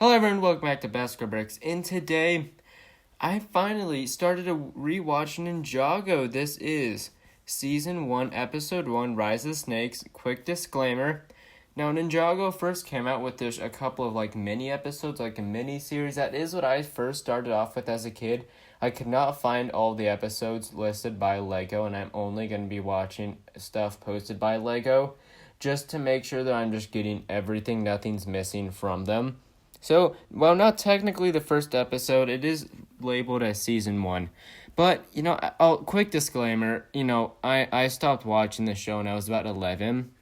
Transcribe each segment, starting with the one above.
Hello everyone, welcome back to Basket Bricks, and today I finally started to rewatch Ninjago. This is Season 1, Episode 1, Rise of the Snakes. Quick disclaimer. Now, Ninjago first came out with a couple of mini episodes, like a mini series. That is what I first started off with as a kid. I could not find all the episodes listed by Lego, and I'm only going to be watching stuff posted by Lego just to make sure that I'm just getting everything, nothing's missing from them. So, while not technically the first episode, it is labeled as Season 1. But, quick disclaimer, I stopped watching the show when I was about 11.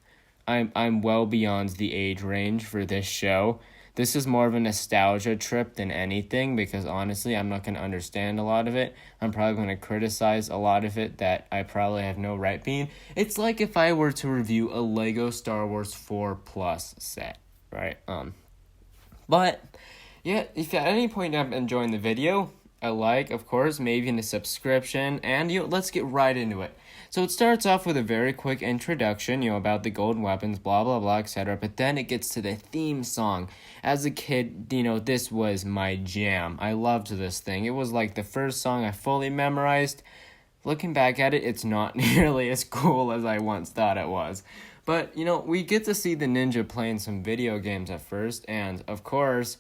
I'm well beyond the age range for this show. This is more of a nostalgia trip than anything because, honestly, I'm not going to understand a lot of it. I'm probably going to criticize a lot of it that I probably have no right being. It's like if I were to review a Lego Star Wars 4+ set, right? But, yeah, if at any point I'm enjoying the video, a like, of course, maybe even a subscription, and, let's get right into it. So it starts off with a very quick introduction, about the golden weapons, blah, blah, blah, etc., but then it gets to the theme song. As a kid, this was my jam. I loved this thing. It was like the first song I fully memorized. Looking back at it, it's not nearly as cool as I once thought it was. But, we get to see the ninja playing some video games at first, and, of course,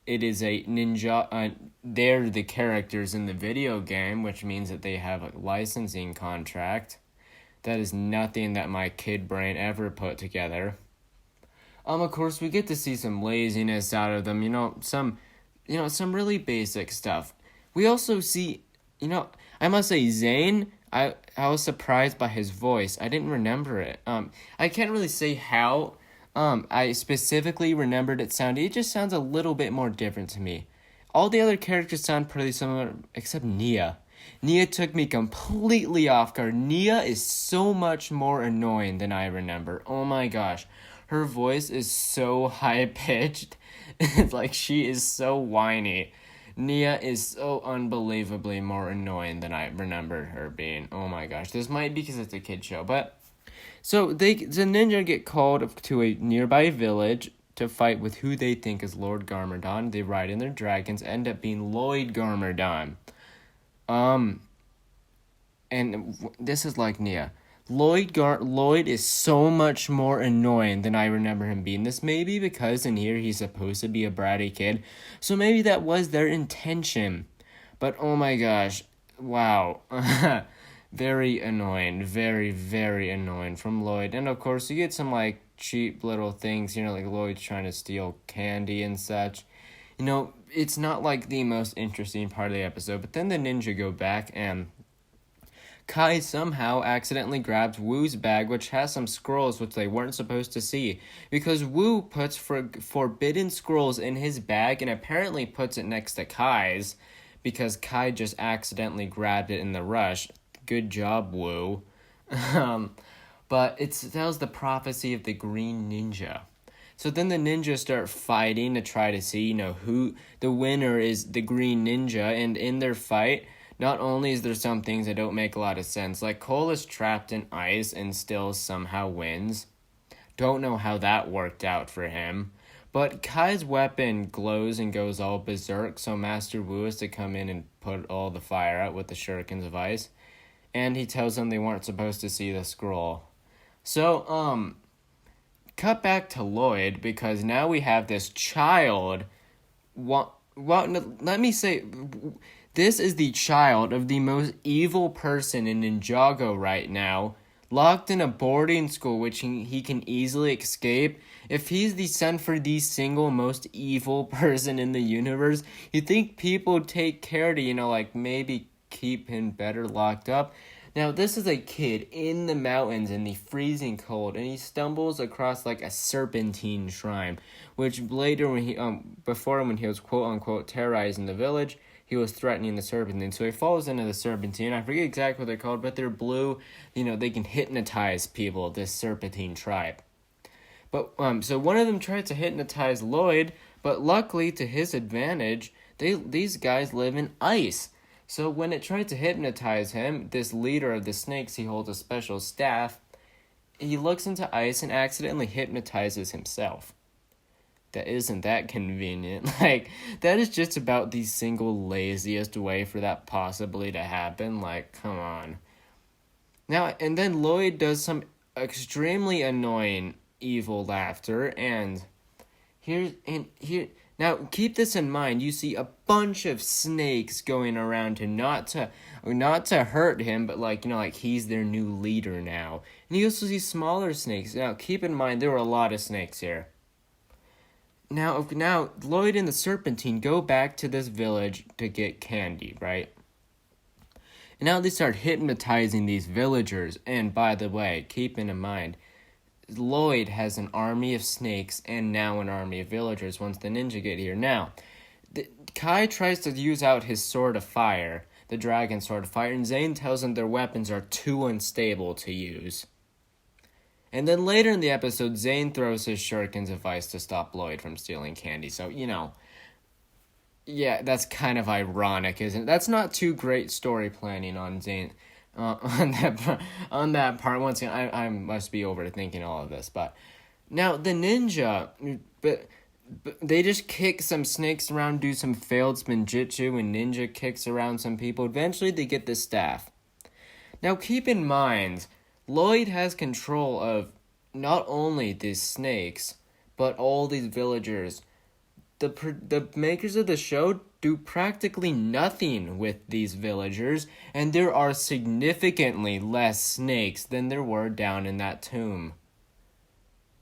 it is a ninja. They're the characters in the video game, which means that they have a licensing contract. That is nothing that my kid brain ever put together. Of course, we get to see some laziness out of them, some really basic stuff. We also see, I must say, Zane, I was surprised by his voice. I didn't remember it. I can't really say how I specifically remembered it sounded. It just sounds a little bit more different to me. All the other characters sound pretty similar, except Nia. Nia took me completely off guard. Nia is so much more annoying than I remember. Oh my gosh. Her voice is so high-pitched. It's like she is so whiny. Nia is so unbelievably more annoying than I remembered her being. Oh my gosh. This might be because it's a kid show, but... So the ninja get called to a nearby village to fight with who they think is Lord Garmadon. They ride in their dragons, end up being Lloyd Garmadon. And this is like Nia. Lloyd is so much more annoying than I remember him being. This may be because in here he's supposed to be a bratty kid, so maybe that was their intention. But oh my gosh, wow. Very annoying, very, very annoying from Lloyd. And of course, you get some cheap little things, like Lloyd's trying to steal candy and such. It's not the most interesting part of the episode, but then the ninja go back and Kai somehow accidentally grabs Woo's bag, which has some scrolls which they weren't supposed to see, because Woo puts forbidden scrolls in his bag and apparently puts it next to Kai's, because Kai just accidentally grabbed it in the rush. Good job, Woo. But it tells the prophecy of the green ninja. So then the ninjas start fighting to try to see, who the winner is, the green ninja, and in their fight, not only is there some things that don't make a lot of sense, like Cole is trapped in ice and still somehow wins. Don't know how that worked out for him. But Kai's weapon glows and goes all berserk, so Master Wu has to come in and put all the fire out with the shurikens of ice. And he tells them they weren't supposed to see the scroll. So, cut back to Lloyd, because now we have this child. Let me say... This is the child of the most evil person in Ninjago right now, locked in a boarding school which he can easily escape. If he's the son for the single most evil person in the universe, you think people take care to, maybe keep him better locked up? Now, this is a kid in the mountains in the freezing cold, and he stumbles across, a serpentine shrine, which later, when he was quote-unquote terrorizing the village, he was threatening the serpentine. So he falls into the serpentine. I forget exactly what they're called, but they're blue. They can hypnotize people, this serpentine tribe. But so one of them tried to hypnotize Lloyd, but luckily, to his advantage, these guys live in ice. So when it tried to hypnotize him, this leader of the snakes, he holds a special staff. He looks into ice and accidentally hypnotizes himself. that isn't that convenient. Like, that is just about the single laziest way for that possibly to happen. Like, come on. Now, and then Lloyd does some extremely annoying evil laughter, and here, now keep this in mind. You see a bunch of snakes going around to not to hurt him, but like he's their new leader now. And you also see smaller snakes. Now, keep in mind there were a lot of snakes here. Now Lloyd and the Serpentine go back to this village to get candy, right? And now they start hypnotizing these villagers. And by the way, keep in mind, Lloyd has an army of snakes and now an army of villagers once the ninja get here. Now, Kai tries to use out his sword of fire, the dragon sword of fire, and Zane tells him their weapons are too unstable to use. And then later in the episode, Zane throws his shuriken's device to stop Lloyd from stealing candy. So, yeah, that's kind of ironic, isn't it? That's not too great story planning on Zane. On that part. Once again, I must be overthinking all of this, but now the ninja, but they just kick some snakes around, do some failed spinjitzu, and ninja kicks around some people. Eventually, they get the staff. Now, keep in mind, Lloyd has control of not only these snakes, but all these villagers. The makers of the show do practically nothing with these villagers, and there are significantly less snakes than there were down in that tomb.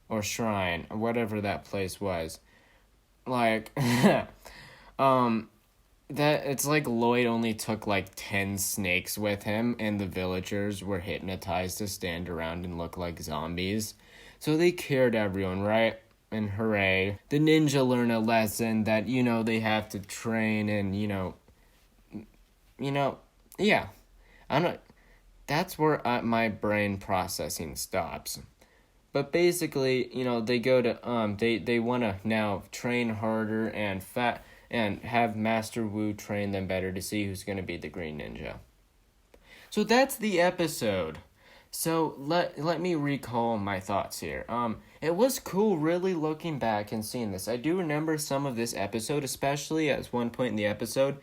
Or shrine, or whatever that place was. Like, that it's like Lloyd only took like 10 snakes with him, and the villagers were hypnotized to stand around and look like zombies. So they cured everyone, right? And hooray. The ninja learn a lesson that, they have to train and, yeah. That's where my brain processing stops. But basically, they go to, they want to now train harder and have Master Wu train them better to see who's going to be the Green Ninja. So that's the episode. So let me recall my thoughts here. It was cool really looking back and seeing this. I do remember some of this episode, especially at one point in the episode,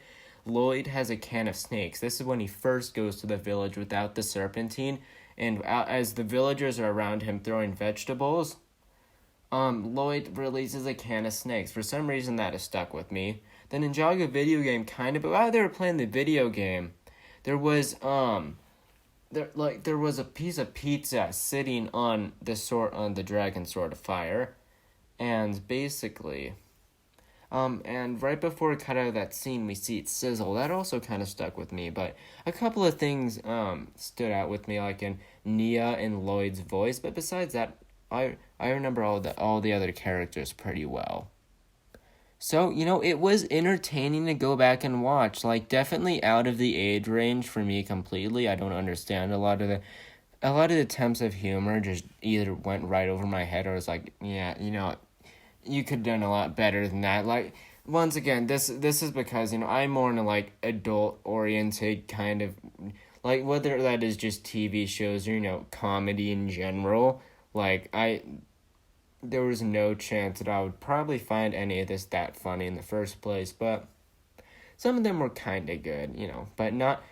Lloyd has a can of snakes. This is when he first goes to the village without the Serpentine, and as the villagers are around him throwing vegetables, Lloyd releases a can of snakes. For some reason that has stuck with me. The Ninjago video game but while they were playing the video game, there was a piece of pizza sitting on the dragon sword of fire, and basically, and right before it cut out of that scene, we see it sizzle. That also kind of stuck with me, but a couple of things stood out with me, like in Nia and Lloyd's voice. But besides that, I remember all the other characters pretty well. So, it was entertaining to go back and watch. Like, definitely out of the age range for me completely. I don't understand a lot of the attempts of humor just either went right over my head or was like, yeah, you could have done a lot better than that. Like, once again, this is because, I'm more into, like, adult-oriented kind of, like, whether that is just TV shows or, comedy in general. Like, there was no chance that I would probably find any of this that funny in the first place, but some of them were kind of good, but not,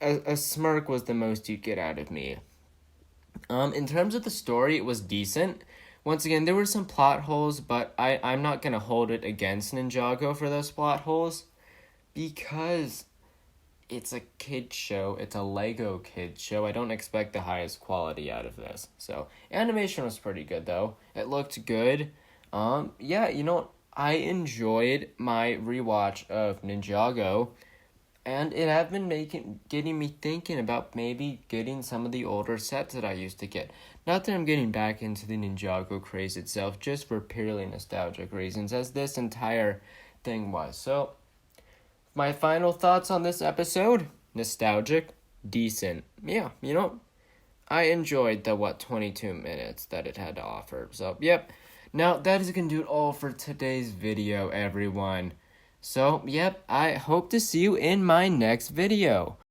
a smirk was the most you get out of me. In terms of the story, it was decent. Once again, there were some plot holes, but I'm not going to hold it against Ninjago for those plot holes, because it's a kid show. It's a Lego kid show. I don't expect the highest quality out of this. So, animation was pretty good, though. It looked good. Yeah, I enjoyed my rewatch of Ninjago, and it have been getting me thinking about maybe getting some of the older sets that I used to get. Not that I'm getting back into the Ninjago craze itself, just for purely nostalgic reasons, as this entire thing was. So, my final thoughts on this episode: nostalgic, decent. Yeah, I enjoyed the 22 minutes that it had to offer. So, yep. Now, that is going to do it all for today's video, everyone. So, yep, I hope to see you in my next video.